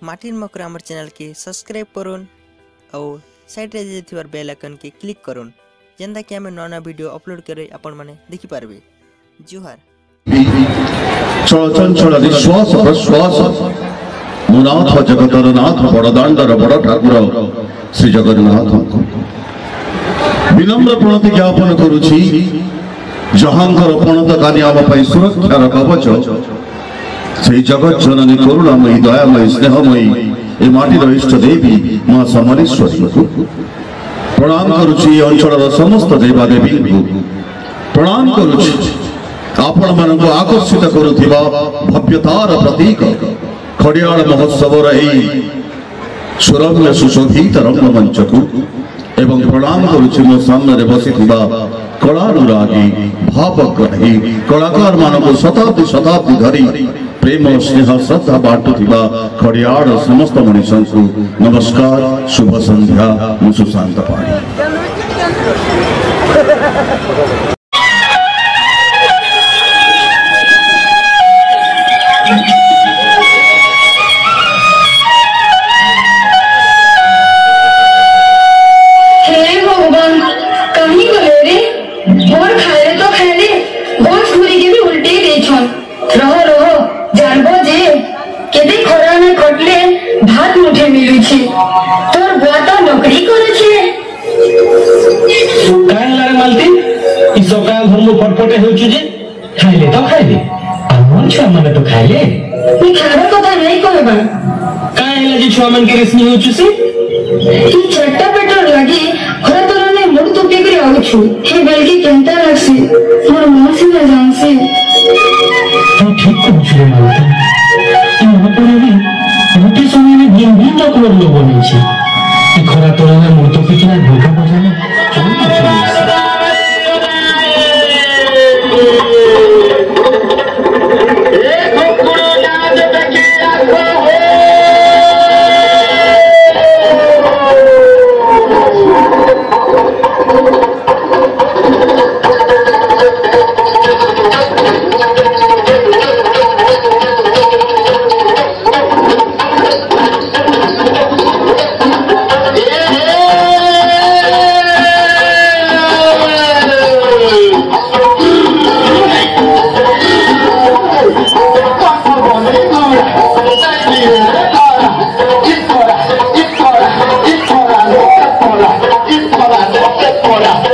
Martin मकर आमर channel के subscribe करूँ और साइड रे जे बेल आइकन के क्लिक करूँ जेंदा कि आमे नया वीडियो अपलोड करे आपण माने देखि पारबे। जुहार। चंचल विश्वास प्रश्वास मुनाथ जगतर नाथ बड़दाण्डर बड़ ठाकुर श्री जगन्नाथ विनम्र प्रणति ज्ञापन करुछि जहांकर प्रणत कानी आम पई सुरक्षार कवच से जगत जननी करुणामयी दयामयी स्नेहमयी ए माटीर इष्ट देवी मां समलेश्वरी को प्रणाम करुछि। अंचल समस्त देवादेवी को प्रणाम करुछि। आपण मानक आकर्षित करुथिबा भव्यतार प्रतीक खड़ियाल महोत्सव सुरम्य सुशोभित रंगमंच को एवं प्रणाम करुछि मो सामने बसिथिबा कलानुरागी भावग्राही कलाकार मानक शताब्दी शताब्दी धरी प्रेम स्नेह श्रद्धा बांटुथिबा खड़ियाल समस्त मनीषों को नमस्कार शुभ संध्या मु सुशांत पाणी। भात मुठे मिलू छी तोर बुआ तो नौकरी करे छे काहे लारे मालती ई सकाळ भरमु फटफटे होछु जे खाइले तो खाइले हमन छुआ माने तो खाइले ई खारा कथा नहीं कहबा काहे लाजी छुआ मन के रेसनी होछु से ई छट्टा पेटर लागी घरा तोरने मुड़ तुपे करे आउछु हे बेलकी केंता लागसी मोर मासी न जानसी तू ठीक कहछु मालती ई हपरे मोटे समय में दिन दिन लोग बने छे ई खरा तोरने मुड़ तुपे किना धोखा बजाने चल Ora